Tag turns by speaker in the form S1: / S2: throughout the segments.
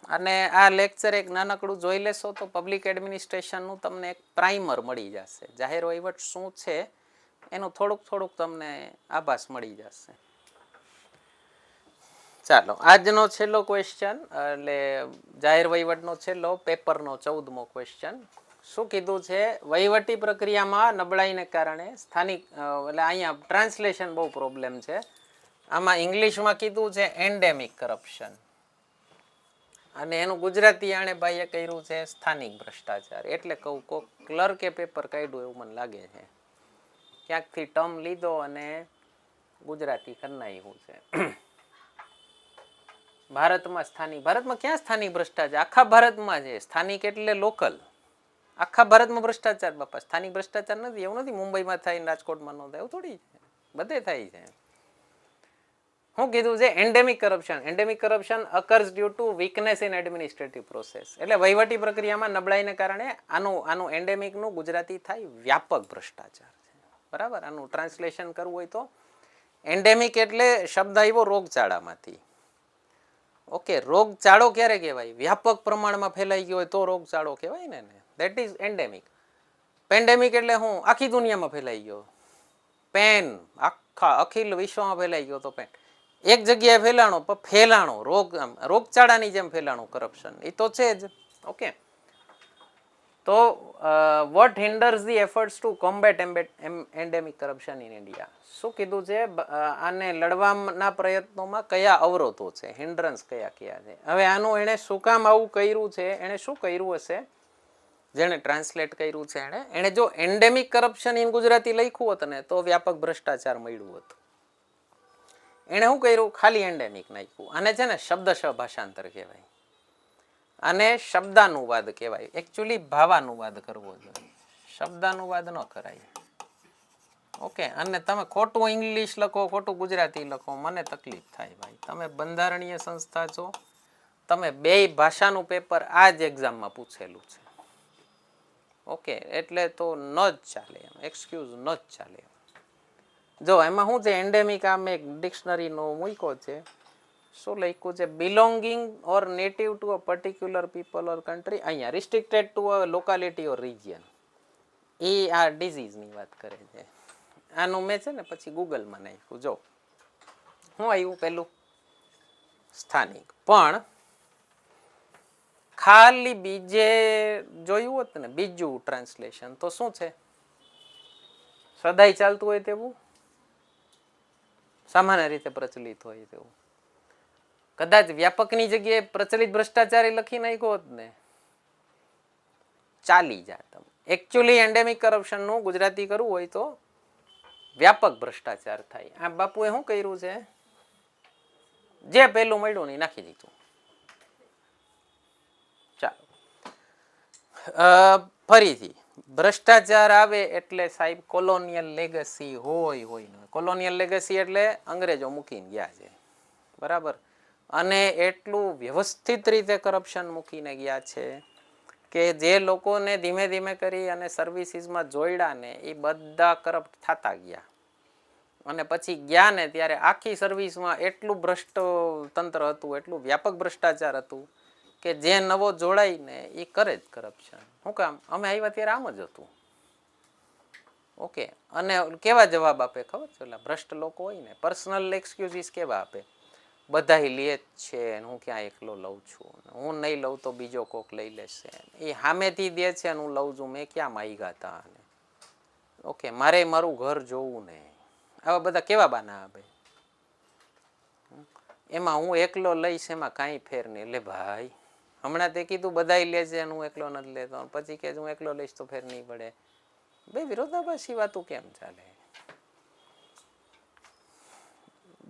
S1: અને આ લેક્ચર એક નાનકડું જોઈ લેશો તો પબ્લિક એડમિનિસ્ટ્રેશનનું તમને એક પ્રાઇમર મળી જશે. જાહેર વહીવટ શું છે એનું થોડુંક તમને આભાસ મળી જશે. ચાલો આજનો છેલ્લો ક્વેશ્ચન એટલે જાહેર વહીવટનો છેલ્લો પેપરનો 14મો ક્વેશ્ચન. શું કીધું છે? વહીવટી પ્રક્રિયામાં નબળાઈને કારણે સ્થાનિક એટલે અહીંયા ટ્રાન્સલેશન બહુ પ્રોબ્લેમ છે. આમાં ઇંગ્લિશમાં કીધું છે એન્ડેમિક કરપ્શન અને એનું ગુજરાતી આણે ભાઈએ કર્યું છે સ્થાનિક ભ્રષ્ટાચાર. એટલે કહું કોક ક્લર્કે પેપર કાઢ્યું એવું મને લાગે છે. ક્યાંકથી ટર્મ લીધો અને ગુજરાતી કરી નાખ્યું છે. ભારતમાં સ્થાનિક, ભારતમાં ક્યાં સ્થાનિક ભ્રષ્ટાચાર? આખા ભારતમાં છે. સ્થાનિક એટલે લોકલ. આખા ભારતમાં ભ્રષ્ટાચાર બાપા. સ્થાનિક ભ્રષ્ટાચાર નથી. એવું નથી મુંબઈમાં થાય રાજકોટમાં ન થાય એવું થોડી છે. બધે થાય છે. શું કીધું છે? Endemic corruption. Endemic corruption occurs due to weakness in administrative process. એટલે વહીવટી પ્રક્રિયામાં નબળાઈને કારણે આનું એન્ડેમિકનું ગુજરાતી થાય વ્યાપક ભ્રષ્ટાચાર છે. બરાબર. આનું ટ્રાન્સલેશન કરવું હોય તો એન્ડેમિક એટલે શબ્દ આવ્યો રોગચાળામાંથી. ઓકે, રોગચાળો ક્યારે કહેવાય? વ્યાપક પ્રમાણમાં ફેલાઈ ગયો હોય તો રોગચાળો કહેવાય ને. That is endemic. પેન્ડેમિક એટલે હું આખી દુનિયામાં ફેલાઈ ગયો. પેન આખા અખિલ વિશ્વમાં ફેલાઈ ગયો તો પેન એક જગ્યાએ ફેલાણો રોગચાળાની જેમ ફેલાણું કરપ્શન એ તો છે જ. ઓકે, તો what hinders the efforts to combat endemic corruption in India? શું કીધું છે? આને લડવાના પ્રયત્નોમાં કયા અવરોધો છે, હિન્ડ્રન્સ કયા કયા છે? હવે આનું એણે શું કામ આવું કર્યું છે? એણે શું કર્યું હશે? જેને ટ્રાન્સલેટ કર્યું છે એણે જો એન્ડેમિક કરપ્શન ઇન ગુજરાતી લખ્યું હોત ને તો વ્યાપક ભ્રષ્ટાચાર મળ્યું હતું. એણે શું કર્યું? ખાલી એન્ડેમિક નાખ્યું. આને છે ને શબ્દશઃ ભાષાંતર કહેવાય અને શબ્દાનુવાદ કહેવાય. એકચ્યુઅલી ભાવાનુવાદ કરવો જોઈએ, શબ્દાનુવાદ ન કરાય. ઓકે, અને તમે ખોટું ઇંગ્લિશ લખો, ખોટું ગુજરાતી લખો, મને તકલીફ થાય ભાઈ. તમે બંધારણીય સંસ્થા છો, તમે બે ભાષાનું પેપર આ જ એક્ઝામમાં પૂછેલું છે. ઓકે, એટલે તો ન જ ચાલે એમ, એક્સક્યુઝ ન જ ચાલે એમ. જો એમાં શું છે? એન્ડેમિક આમ એક ડિક્શનરીનો મૂક્યો છે. શું લખ્યું છે? Belonging or native to a particular people or country. અહીંયા restricted to a locality or region. એ આ ડિઝીઝની વાત કરે છે. આનું મેં છે ને પછી ગૂગલમાં નાખ્યું. જો શું આવ્યું? પેલું સ્થાનિક. પણ ખાલી બીજે જોયું હોત ને બીજું ટ્રાન્સલેશન તો શું છે? સદાય ચાલતું હોય તેવું, સામાન્ય રીતે પ્રચલિત હોય તેવું. કદાચ વ્યાપકની જગ્યાએ પ્રચલિત ભ્રષ્ટાચારી લખી નાખ્યો હોત ને ચાલી જાત. એકચ્યુઅલી એન્ડેમિક કરપ્શનનું ગુજરાતી કરવું હોય તો વ્યાપક ભ્રષ્ટાચાર થાય. આ બાપુએ શું કર્યું છે? જે પેલું મળ્યું ને નાખી દીધું. ચાલો ફરીથી ભ્રષ્ટાચાર આવે એટલે સાહેબ કોલોનિયલ લેગસી હોય. કોલોનિયલ લેગસી એટલે અંગ્રેજો મૂકીને ગયા છે. બરાબર. અને એટલું વ્યવસ્થિત રીતે કરપ્શન મૂકીને ગયા છે કે જે લોકોને ધીમે ધીમે કરી અને સર્વિસીસમાં જોડ્યા ને એ બધા કરપ્ટ થતા ગયા. અને પછી ગયા ને ત્યારે આખી સર્વિસમાં એટલું ભ્રષ્ટ તંત્ર હતું, એટલું વ્યાપક ભ્રષ્ટાચાર હતું કે જે નવો જોડાય ને એ કરે જ કરપ્શન. શું કામ? અમે આવ્યા ત્યારે આમ જ હતું. ઓકે, અને કેવા જવાબ આપે ખબર છે? ઓલા ભ્રષ્ટ લોકો હોય ને પર્સનલ એક્સક્યુઝીસ કેવા આપે? બધા લે જ છે, હું ક્યાં એકલો લઉં છું, હું નહીં લઉં તો બીજો કોક લઈ લેશે. એ સામેથી દે છે અને હું લઉં છું, મેં ક્યાં માગ્યા હતા. ઓકે, મારે મારું ઘર જોવું ને. આવા બધા કેવા બાના આપે? એમાં હું એકલો લઈશ એમાં કાંઈ ફેર નહીં. એટલે ભાઈ હમણાં તે કીધું બધા લે છે અને હું એકલો નથી લેતો, પછી કે હું એકલો લઈશ તો ફેર નહીં પડે. ભાઈ વિરોધાભાસી વાતું કેમ ચાલે?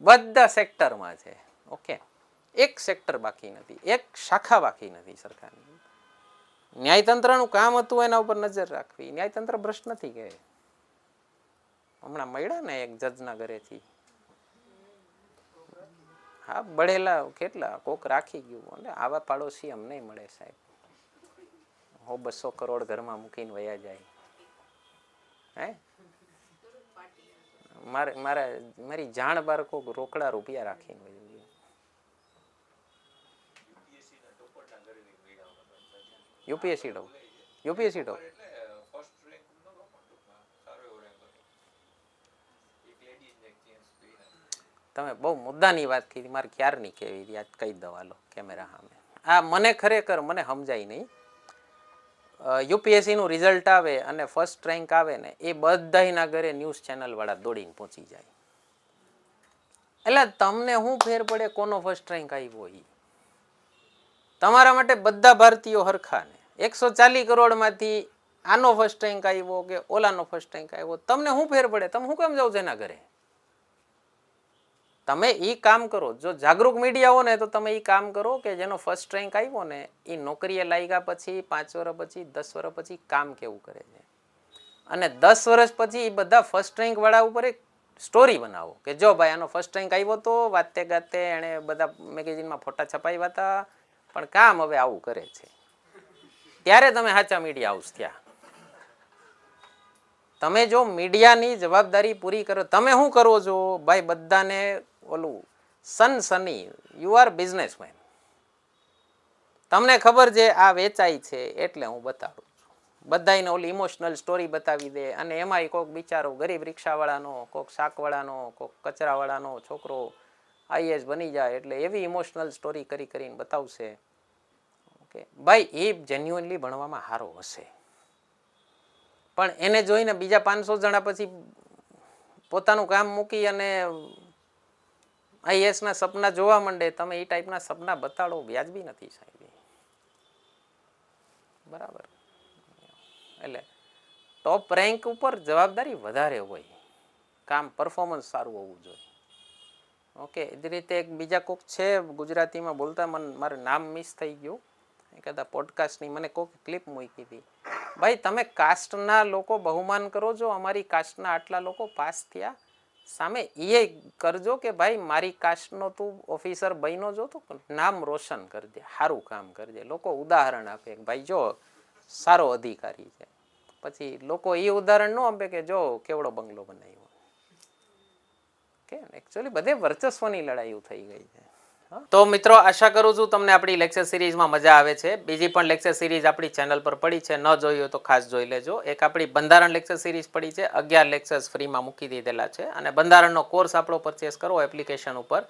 S1: બધા સેક્ટરમાં છે. ઓકે, એક સેક્ટર બાકી નથી, એક શાખા બાકી નથી સરકારની. ન્યાયતંત્રનું કામ હતું એના ઉપર નજર રાખવી. ન્યાયતંત્ર ભ્રષ્ટ નથી કે હમણાં મળ્યા ને એક જજના ઘરેથી. હા, બળેલા કેટલા કોક રાખી ગયું. એટલે આવા પાડોશી અમને મળે સાહેબ. 100-200 કરોડ ઘરમાં મૂકીને વયા જાય. હે મારી જાણ બાર કોક રોકડા રૂપિયા રાખીને વયું. યુપીએસસી ડો યુપીએસસી ડો તમે બહુ મુદ્દાની વાત કરી, મારે ક્યારની કેવી યાદ કહી દઉં હાલો કેમેરા સામે. આ મને ખરેખર મને સમજાય નહીં. યુપીએસસીનું રિઝલ્ટ આવે અને ફર્સ્ટ રેન્ક આવે ને એ બધાના ઘરે ન્યૂઝ ચેનલ વાળા દોડીને પહોંચી જાય. એટલે તમને શું ફેર પડે કોનો ફર્સ્ટ રેન્ક આવ્યો? એ તમારા માટે બધા ભારતીયો હરખા ને 140 કરોડમાંથી આનો ફર્સ્ટ રેન્ક આવ્યો કે ઓલાનો ફર્સ્ટ રેન્ક આવ્યો, તમને શું ફેર પડે? તમે શું કામ જાવ છો એના ઘરે? તમે એ કામ કરો. જો જાગૃત મીડિયા હો ને તો તમે એ કામ કરો કે જેનો ફર્સ્ટ રેન્ક આવ્યો ને એ નોકરીએ લાગ્યા પછી 5 વર્ષ પછી 10 વર્ષ પછી કામ કેવું કરે છે, અને 10 વર્ષ પછી એ બધા ફર્સ્ટ રેન્ક વાળા ઉપર એક સ્ટોરી બનાવો કે જો ભાઈ આનો ફર્સ્ટ રેન્ક આવ્યો તો વાતે ગાતે એણે બધા મેગેઝિનમાં ફોટા છપાવ્યા હતા, પણ કામ હવે આવું કરે છે. ત્યારે તમે સાચા મીડિયા હાઉસ થયા. તમે જો મીડિયાની જવાબદારી પૂરી કરો, તમે શું કરો છો ભાઈ? બધાને ઓલું સની યુ આર બિઝનેસમેન, તમને ખબર છે આ વેચાય છે એટલે હું બતાડું છું. બધાને ઓલી ઇમોશનલ સ્ટોરી બતાવી દે, અને એમાંય કોઈક બિચારો ગરીબ રિક્ષાવાળાનો, કોઈક શાકવાળાનો, કોઈક કચરાવાળાનો છોકરો આઈએસ બની જાય એટલે એવી ઇમોશનલ સ્ટોરી કરીને બતાવશે. ઓકે ભાઈ, એ જેન્યુઅનલી ભણવામાં સારો હશે, પણ એને જોઈને બીજા 500 જણા પછી પોતાનું કામ મૂકી અને આઈએસના સપના જોવા માંડે. તમે એ ટાઈપના સપના બતાડો, વ્યાજબી નથી સાહેબ, બરાબર? એટલે ટોપ રેન્ક ઉપર જવાબદારી વધારે હોય, કામ પરફોર્મન્સ સારું હોવું જોઈએ. ઓકે, એ જ રીતે એક બીજા કોક છે ગુજરાતીમાં બોલતા, મારું નામ મિસ થઈ ગયું, કદાચ પોડકાસ્ટની મને કોક ક્લિપ મૂકી હતી. ભાઈ તમે કાસ્ટના લોકો બહુમાન કરો છો, અમારી કાસ્ટના આટલા લોકો પાસ થયા, સામે એ કરજો કે ભાઈ મારી કાસ્ટનો તું ઓફિસર બન્યો જો તો નામ રોશન કરજે, સારું કામ કરજે. લોકો ઉદાહરણ આપે કે ભાઈ જો સારો અધિકારી છે, પછી લોકો એ ઉદાહરણ ન આપે કે જો કેવડો બંગલો બનાવ્યો. કે એકચ્યુઅલી બધે વર્ચસ્વની લડાઈઓ થઈ ગઈ છે. તો મિત્રો, આશા કરું છું તમને આપણી લેક્ચર સિરીઝમાં મજા આવે છે. બીજી પણ લેક્ચર સિરીઝ આપણી ચેનલ પર પડી છે, ન જોઈ હોય તો ખાસ જોઈ લેજો. એક આપણી બંધારણ લેક્ચર સિરીઝ પડી છે, 11 લેક્ચર્સ ફ્રીમાં મૂકી દીધેલા છે, અને બંધારણનો કોર્સ આપણો પરચેસ કરવો એપ્લિકેશન ઉપર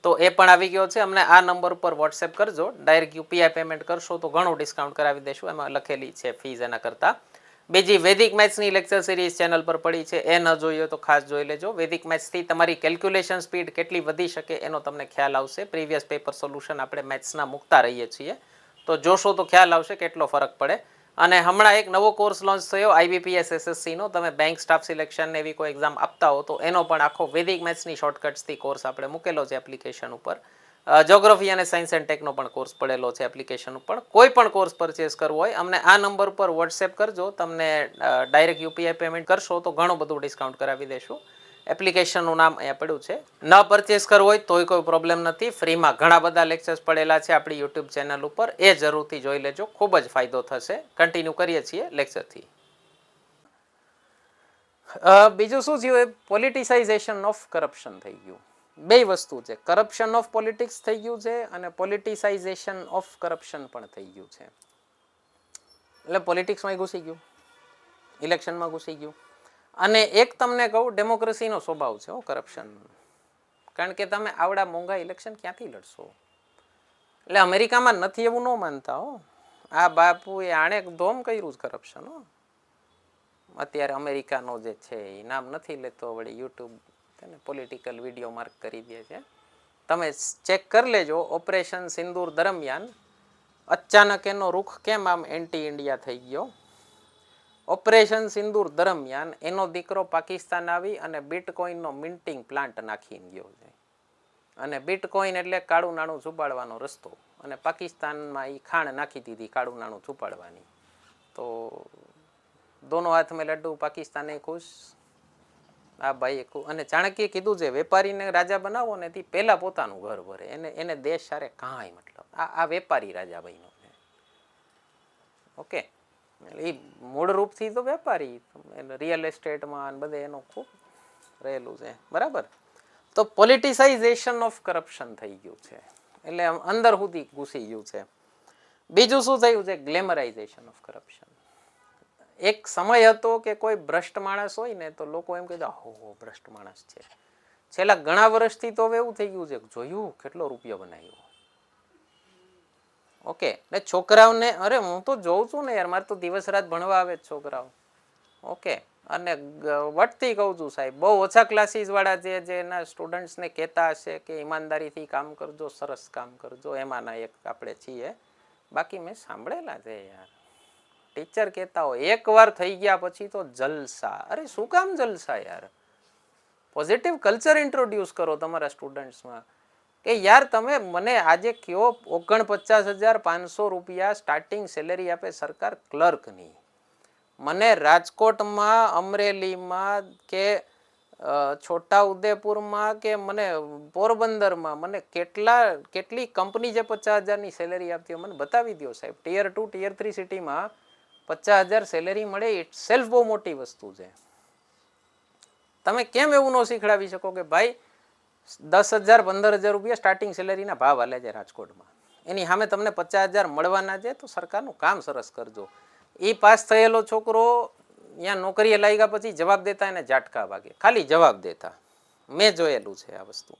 S1: તો એ પણ આવી ગયો છે. અમને આ નંબર ઉપર વોટ્સએપ કરજો, ડાયરેક્ટ યુપીઆઈ પેમેન્ટ કરશો તો ઘણું ડિસ્કાઉન્ટ કરાવી દેશું, એમાં લખેલી છે ફીઝ એના કરતાં. બીજી વૈદિક મેથ્સની લેક્ચર સિરીઝ ચેનલ પર પડી છે, એ ન જોઈ હોય તો ખાસ જોઈ લેજો. વૈદિક મેથ્સથી તમારી કેલ્ક્યુલેશન સ્પીડ કેટલી વધી શકે એનો તમને ખ્યાલ આવશે. પ્રીવિયસ પેપર સોલ્યુશન આપણે મેથ્સના મૂકતા રહીએ છીએ, તો જોશો તો ખ્યાલ આવશે કેટલો ફરક પડે. અને હમણાં એક નવો કોર્સ લોન્ચ થયો IBPS SSCનો. તમે બેંક સ્ટાફ સિલેક્શન એવી કોઈ એક્ઝામ આપતા હો તો એનો પણ આખો વૈદિક મેથ્સની શોર્ટકટ્સથી કોર્સ આપણે મૂકેલો છે એપ્લિકેશન ઉપર. જ્યોગ્રાફી અને સાયન્સ એન્ડ ટેકનો પણ કોર્સ પડેલો છે એપ્લિકેશન ઉપર. કોઈ પણ કોર્સ પરચેસ કરવો હોય અમને આ નંબર પર વોટ્સએપ કરજો, તમને ડાયરેક્ટ યુપીઆઈ પેમેન્ટ કરશો તો ઘણું બધું ડિસ્કાઉન્ટ કરાવી દેશું. એપ્લિકેશનનું નામ અહીંયા પડ્યું છે. ન પરચેસ કરવો હોય તોય કોઈ પ્રોબ્લેમ નથી, ફ્રીમાં ઘણા બધા લેક્ચર્સ પડેલા છે આપણી યુટ્યુબ ચેનલ ઉપર, એ જરૂરથી જોઈ લેજો, ખૂબ જ ફાયદો થશે. કન્ટિન્યુ કરીએ છીએ લેક્ચરથી. બીજું શું થયું? પોલિટિસાઇઝેશન ઓફ કરપ્શન થઈ ગયું. બે વસ્તુ છે, કરપ્શન ઓફ પોલિટિક્સ થઈ ગયું છે અને પોલિટિસાઇઝેશન ઓફ કરપ્શન પણ થઈ ગયું છે. એટલે પોલિટિક્સમાં ઘૂસી ગયું, ઇલેક્શનમાં ઘૂસી ગયું. અને એક તમને કહું, ડેમોક્રેસીનો સ્વભાવ છે કરપ્શન, કારણ કે તમે આવડા મોંઘા ઇલેક્શન ક્યાંથી લડશો? એટલે અમેરિકામાં નથી એવું ન માનતા હો, આ બાપુએ આણે ધોમ કર્યું છે કરપ્શન. અત્યારે અમેરિકાનો જે છે એ નામ નથી લેતો, વળી યુટ્યુબ પોલિટિકલ વિડીયો માર્ક કરી દે છે. તમે ચેક કરી લેજો, ઓપરેશન સિંદૂર દરમિયાન અચાનક એનો રૂખ કેમ આમ એન્ટી ઇન્ડિયા થઈ ગયો. ઓપરેશન સિંદૂર દરમિયાન એનો દીકરો પાકિસ્તાન આવી અને બિટકોઇનનો મિન્ટિંગ પ્લાન્ટ નાખીને ગયો છે. અને બિટકોઇન એટલે કાળું નાણું છુપાડવાનો રસ્તો, અને પાકિસ્તાનમાં એ ખાણ નાખી દીધી કાળું નાણું છુપાડવાની. તો દોનો હાથ મેં લડ્ડુ, પાકિસ્તાને ખુશ, આ ભાઈ. અને ચાણક્યે કીધું છે વેપારીને રાજા બનાવો ને તે પહેલા પોતાનું ઘર ભરે, એને દેશ સારે કાંઈ મતલબ. આ વેપારી રાજા બન્યો છે. ઓકે, એ મૂળ રૂપથી તો વેપારી, રિયલ એસ્ટેટમાં બધે એનો ખૂબ રહેલું છે, બરાબર. તો પોલિટિસાઇઝેશન ઓફ કરપ્શન થઈ ગયું છે, એટલે અંદર સુધી ઘૂસી ગયું છે. બીજું શું થયું છે? ગ્લેમરાઇઝેશન ઓફ કરપ્શન. એક સમય હતો કે કોઈ ભ્રષ્ટ માણસ હોય ને તો લોકો એમ કહેતા હો ભ્રષ્ટ માણસ છે. છેલ્લા ઘણા વર્ષથી તો હવે એવું થઈ ગયું છે, જોયું કેટલો રૂપિયો બનાવ્યો. ઓકે, એટલે છોકરાઓને, અરે હું તો જોઉં છું ને યાર, મારે તો દિવસ રાત ભણવા આવે છોકરાઓ. ઓકે, અને વટથી કહું છું સાહેબ, બહુ ઓછા ક્લાસીસ વાળા જે એના સ્ટુડન્ટ્સને કહેતા હશે કે ઈમાનદારીથી કામ કરજો, સરસ કામ કરજો, એમાંના એક આપણે છીએ. બાકી મેં સાંભળેલા છે યાર, ટીચર કહેતા હોય એકવાર થઈ ગયા પછી તો જલસા. અરે શું કામ જલસા યાર? પોઝિટિવ કલ્ચર ઇન્ટ્રોડ્યુસ કરો તમારા સ્ટુડન્ટ્સમાં કે યાર તમે મને આજે કયો 49,500 રૂપિયા સ્ટાર્ટિંગ સેલેરી આપે સરકાર ક્લર્કની. મને રાજકોટમાં, અમરેલીમાં કે છોટા ઉદેપુરમાં કે મને પોરબંદરમાં મને કેટલી કંપની જે 50,000ની સેલેરી આપતી હોય મને બતાવી દો સાહેબ. ટિયર 2 ટિયર 3 સિટીમાં 50,000 સેલેરી મળે ઇટ સેલ્ફ બહુ મોટી વસ્તુ છે. તમે કેમ એવું ન શીખડાવી શકો કે ભાઈ 10,000 15,000 રૂપિયા સ્ટાર્ટિંગ સેલેરીના ભાવ હાલે છે રાજકોટમાં, એની સામે તમને 50,000 મળવાના છે, તો સરકારનું કામ સરસ કરજો. એ પાસ થયેલો છોકરો ત્યાં નોકરીએ લાગ્યા પછી જવાબ દેતા એને ઝાટકા વાગે, ખાલી જવાબ દેતા. મેં જોયેલું છે આ વસ્તુ.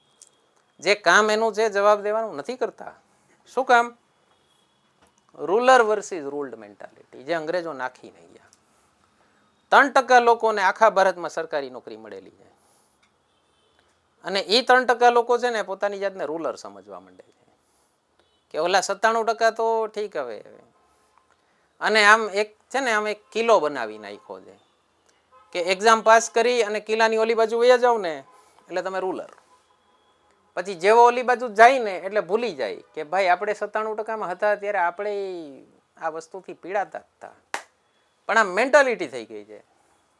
S1: જે કામ એનું છે જવાબ દેવાનું નથી કરતા. શું કામ? રૂલર વર્સિસ રૂલ્ડ મેન્ટાલિટી, જે અંગ્રેજો નાખી નહીં ગયા. 3% લોકોને આખા ભારતમાં સરકારી નોકરી મળેલી છે, અને એ 3% લોકો છે ને પોતાની જાતને રૂલર સમજવા માંડે છે કે ઓલા 97% તો ઠીક હવે. અને આમ એક છે ને, આમ એક કિલ્લો બનાવી નાખ્યો છે કે એક્ઝામ પાસ કરી અને કિલ્લાની ઓલી બાજુ વયા જાવ ને એટલે તમે રૂલર. પછી જેવો ઓલી બાજુ જાય ને એટલે ભૂલી જાય કે ભાઈ આપણે 97%માં હતા ત્યારે આપણે આ વસ્તુથી પીડાતા હતા. પણ આ મેન્ટાલિટી થઈ ગઈ છે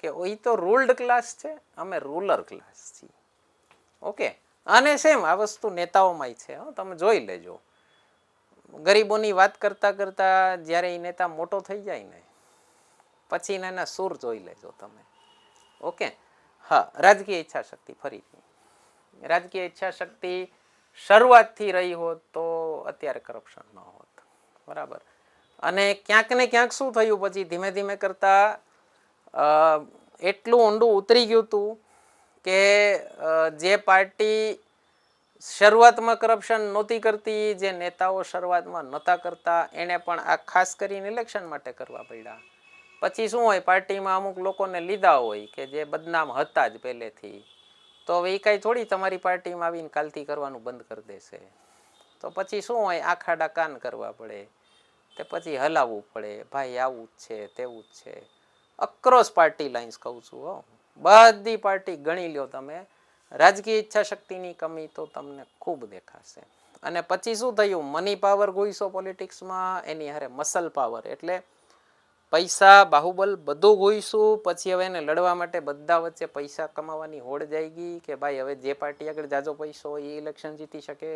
S1: કે એ તો રૂલ્ડ ક્લાસ છે, અમે રૂલર ક્લાસ છીએ. ઓકે, અને સેમ આ વસ્તુ નેતાઓમાં છે. તમે જોઈ લેજો, ગરીબોની વાત કરતા કરતા જ્યારે એ નેતા મોટો થઈ જાય ને પછી એના સુર જોઈ લેજો તમે. ઓકે, હા, રાજકીય ઈચ્છા શક્તિ. ફરીથી રાજકીય ઈચ્છા શક્તિ શરૂઆતથી રહી હોત તો અત્યારે કરપ્શન ન હોત. બરાબર. અને ક્યાંક ને ક્યાંક શું થયું, પછી ધીમે ધીમે કરતા એટલું ઊંડું ઉતરી ગયું હતું કે જે પાર્ટી શરૂઆતમાં કરપ્શન નહોતી કરતી, જે નેતાઓ શરૂઆતમાં નહોતા કરતા, એને પણ આ ખાસ કરીને ઇલેક્શન માટે કરવા પડ્યા. પછી શું હોય, પાર્ટીમાં અમુક લોકોને લીધા હોય કે જે બદનામ હતા જ પહેલેથી, તો હવે એ કાંઈ થોડી તમારી પાર્ટીમાં આવીને કાલથી કરવાનું બંધ કરી દેશે. તો પછી શું હોય, આખાડા કાન કરવા પડે, તે પછી હલાવવું પડે, ભાઈ આવું જ છે તેવું જ છે. અક્રોસ પાર્ટી લાઇન્સ કહું છું હો, બધી પાર્ટી ગણી લ્યો તમે, રાજકીય ઈચ્છા શક્તિની કમી તો તમને ખૂબ દેખાશે. અને પછી શું થયું, મની પાવર ગોઈશો પોલિટિક્સમાં, એની હારે મસલ પાવર, એટલે પૈસા બાહુબલ બધું ગોઈશું. પછી હવે એને લડવા માટે બધા વચ્ચે પૈસા કમાવાની હોડ જાય ગઈ કે ભાઈ હવે જે પાર્ટી આગળ જાજો પૈસો હોય એ ઇલેક્શન જીતી શકે.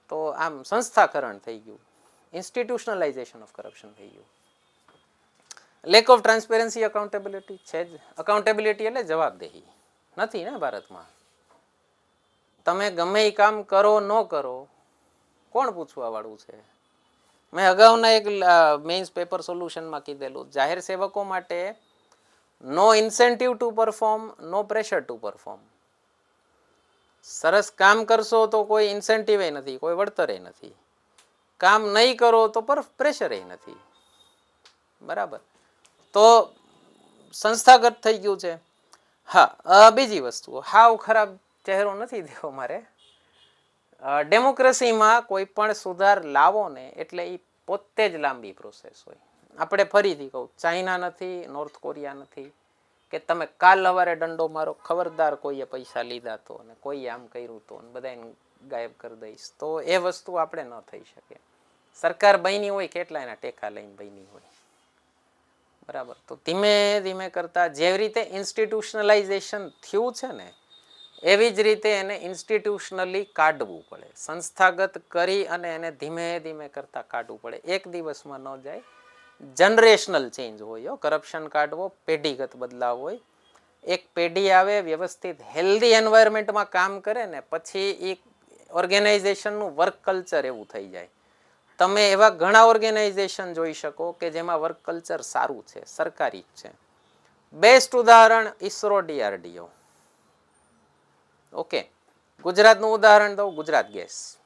S1: તો આમ સંસ્થાકરણ થઈ ગયું, ઇન્સ્ટિટ્યુશનલાઇઝેશન ઓફ કરપ્શન થઈ ગયું. લેક ઓફ ટ્રાન્સપેરન્સી, અકાઉન્ટેબિલિટી છે જ. અકાઉન્ટેબિલિટી એટલે જવાબદેહી નથી ને ભારતમાં. તમે ગમે એ કામ કરો ન કરો, કોણ પૂછવા વાળું છે? મેં અગાઉના એક મેઇન્સ પેપર સોલ્યુશનમાં કીધેલું, જાહેર સેવકો માટે no incentive to perform, no pressure to perform. સરસ કામ કરશો તો કોઈ ઇન્સેન્ટિવ નથી, કોઈ વળતરે નથી. કામ નહીં કરો તો પ્રેશરે નથી. બરાબર. તો સંસ્થાગત થઈ ગયું છે. હા, બીજી વસ્તુ, હાવ ખરાબ ચહેરો નથી દેવો મારે. ડેમોક્રેસીમાં કોઈ પણ સુધાર લાવો ને એટલે એ પોતે જ લાંબી પ્રોસેસ હોય. આપણે ફરીથી કહું, ચાઇના નથી, નોર્થ કોરિયા નથી કે તમે કાલ સવારે દંડો મારો, ખબરદાર કોઈએ પૈસા લીધા તો અને કોઈએ આમ કર્યું તો બધાને ગાયબ કરી દઈશ, તો એ વસ્તુ આપણે ન થઈ શકે. સરકાર બની હોય, કેટલા એના ટેકા લઈને બની હોય. બરાબર. તો ધીમે ધીમે કરતા જેવી રીતે ઇન્સ્ટિટ્યુશનલાઇઝેશન થયું છે ને, એવી જ રીતે એને ઇન્સ્ટિટ્યુશનલી કાઢવું પડે, સંસ્થાગત કરી અને એને ધીમે ધીમે કરતા કાઢવું પડે. એક દિવસમાં ન જાય, જનરેશનલ ચેન્જ હોય. કરપ્શન કાઢવો પેઢીગત બદલાવ હોય. એક પેઢી આવે, વ્યવસ્થિત હેલ્ધી એન્વાયરમેન્ટમાં કામ કરે ને પછી એ ઓર્ગેનાઇઝેશનનું વર્ક કલ્ચર એવું થઈ જાય. તમે એવા ઘણા ઓર્ગેનાઇઝેશન જોઈ શકો કે જેમાં વર્ક કલ્ચર સારું છે, સરકારી છે. બેસ્ટ ઉદાહરણ ઈસરો, DRDO. ઓકે, ગુજરાતનું ઉદાહરણ દઉં, ગુજરાત ગેસ.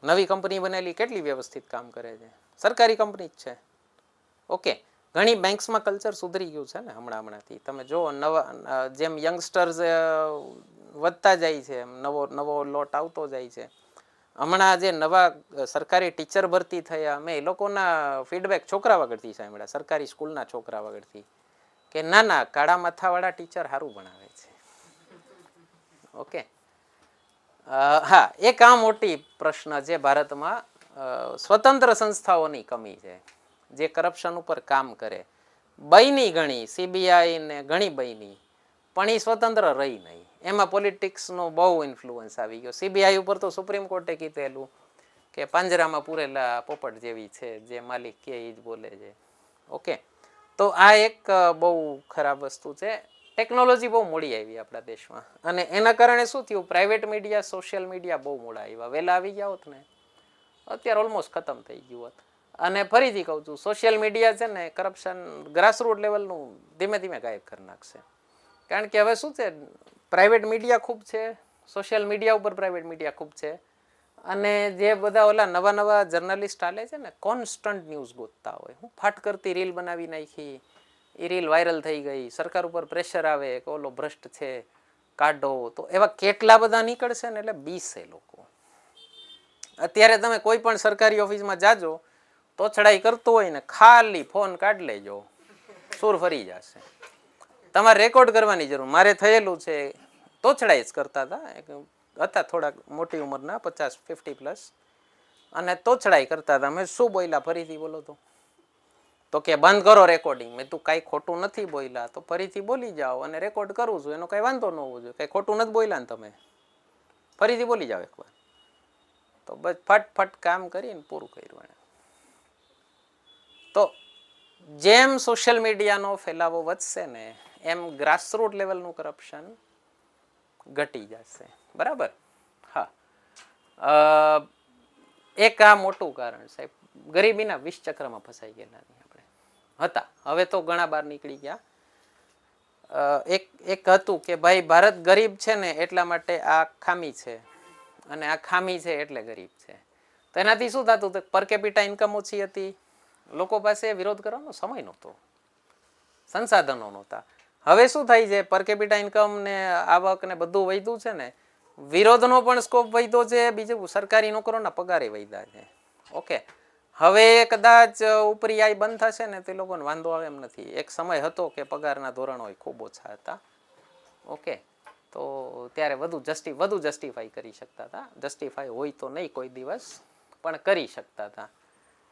S1: નવી કંપની બનેલી, કેટલી વ્યવસ્થિત કામ કરે છે, સરકારી કંપની જ છે. ઓકે, ઘણી બેંક્સમાં કલ્ચર સુધરી ગયું છે ને હમણાંથી. તમે જુઓ નવા જેમ યંગસ્ટર્સ વધતા જાય છે, નવો નવો લોટ આવતો જાય છે. હમણાં જે નવા સરકારી ટીચર ભરતી થયા, મેં એ લોકોના ફીડબેક છોકરા વગરથી સાંભળ્યા, સરકારી સ્કૂલના છોકરા વગરથી, કે ના ના કાળા માથાવાળા ટીચર સારું ભણાવે છે. ઓકે, હા, એક આ મોટી પ્રશ્ન છે ભારતમાં, સ્વતંત્ર સંસ્થાઓની કમી છે જે કરપ્શન ઉપર કામ કરે. બની ઘણી CBI ને ઘણી બની, પણ એ સ્વતંત્ર રહી નહીં. એમાં પોલિટિક્સનો બહુ ઇન્ફ્લુઅન્સ આવી ગયો. CBI ઉપર તો સુપ્રીમ કોર્ટે કીધેલું કે પાંજરામાં પૂરેલા પોપટ જેવી છે, જે માલિક કે એ જ બોલે છે. ઓકે, તો આ એક બહુ ખરાબ વસ્તુ છે. ટેકનોલોજી બહુ મોડી આવી આપણા દેશમાં, અને એના કારણે શું થયું, પ્રાઇવેટ મીડિયા, સોશિયલ મીડિયા બહુ મોડા આવ્યા. વહેલા આવી ગયા હોત ને અત્યારે ઓલમોસ્ટ ખતમ થઈ ગયું હોત. અને ફરીથી કહું છું, સોશિયલ મીડિયા છે ને કરપ્શન ગ્રાસરૂટ લેવલનું ધીમે ધીમે ગાયબ કરી નાખશે. કારણ કે હવે શું છે, પ્રાઇવેટ મીડિયા ખૂબ છે, સોશિયલ મીડિયા ઉપર પ્રાઇવેટ મીડિયા ખૂબ છે, અને જે બધા ઓલા નવા નવા જર્નલિસ્ટ આલે છે ને, કોન્સ્ટન્ટ ન્યૂઝ ગોતતા હોય. હું ફાટ કરતી રીલ બનાવી નાખી, એ રીલ વાયરલ થઈ ગઈ, સરકાર ઉપર પ્રેશર આવે કે ઓલો ભ્રષ્ટ છે, કાઢો. તો એવા કેટલા બધા નીકળશે ને, એટલે બીસે લોકો. અત્યારે તમે કોઈ પણ સરકારી ઓફિસમાં જાજો, તો ચડાઈ કરતું હોય ને, ખાલી ફોન કાઢ લેજો, સુર ફરી જશે. તમારે રેકોર્ડ કરવાની જરૂર. મારે થયેલું છે, તો ચડાઈ જ કરતા હતા થોડાક મોટી ઉંમરના, 50-50+, અને તો ચડાઈ કરતા હતા. મેં શું બોલ્યા, ફરીથી બોલો તો કે બંધ કરો રેકોર્ડિંગ. મેં તું કાંઈ ખોટું નથી બોલ્યા તો ફરીથી બોલી જાઓ, અને રેકોર્ડ કરું છું, એનો કાંઈ વાંધો ન હોવો જોઈએ. કાંઈ ખોટું નથી બોલ્યા ને તમે, ફરીથી બોલી જાઓ એકવાર. તો બસ ફટફટ કામ કરીને પૂરું કર્યું એને. તો જેમ સોશિયલ મીડિયાનો ફેલાવો વધશે ને, એમ ગ્રાસરૂટ લેવલનું કરપ્શન ઘટી જશે. બરાબર? હા, એક આ મોટું કારણ સાહેબ, ગરીબીના 20 ચક્રમાં ફસાઈ ગયેલા આપણે હતા. હવે તો ઘણા બહાર નીકળી ગયા. એક હતું કે ભાઈ ભારત ગરીબ છે ને એટલા માટે આ ખામી છે, અને આ ખામી છે એટલે ગરીબ છે. તો એનાથી શું થતું હતું, પર કેપિટા ઇન્કમ ઓછી હતી, લોકો પાસે વિરોધ કરવાનો સમય નહોતો, સંસાધનો નહોતા. હવે શું થાય છે, પર કેપિટા ઇન્કમ ને આવક ને બધું વધ્યું છે ને, વિરોધનો પણ સ્કોપ વધ્યો છે, બીજું સરકારી નોકરોના પગારે વધ્યા છે. ઓકે, હવે કદાચ ઉપરી આય બંધ થશે ને તે લોકોને વાંધો આવે એમ નથી. એક સમય હતો કે પગારના ધોરણો ખૂબ ઓછા હતા. ઓકે, તો ત્યારે વધુ જસ્ટિફાઈ કરી શકતા હતા. જસ્ટિફાઈ હોય તો નહીં કોઈ દિવસ, પણ કરી શકતા હતા.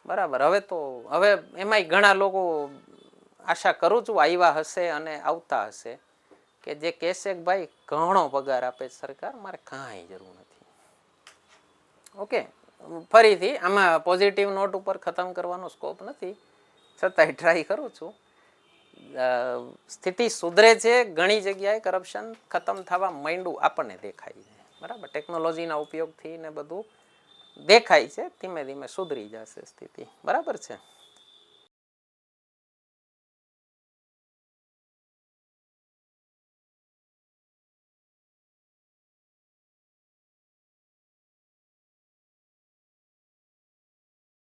S1: બરાબર? હવે એમાંય ઘણા લોકો, આશા કરું છું આવ્યા હશે અને આવતા હશે, કે જે કહેશે કે ભાઈ ઘણો પગાર આપે સરકાર, મારે કાંઈ જરૂર નથી. ઓકે, ફરીથી આમાં પોઝિટિવ નોટ ઉપર ખતમ કરવાનો સ્કોપ નથી, છતાંય ટ્રાય કરું છું. સ્થિતિ સુધરે છે, ઘણી જગ્યાએ કરપ્શન ખતમ થવા માંડ્યું આપણને દેખાય છે. બરાબર? ટેકનોલોજીના ઉપયોગથી ને બધું દેખાય છે, ધીમે ધીમે સુધરી જશે સ્થિતિ. બરાબર છે?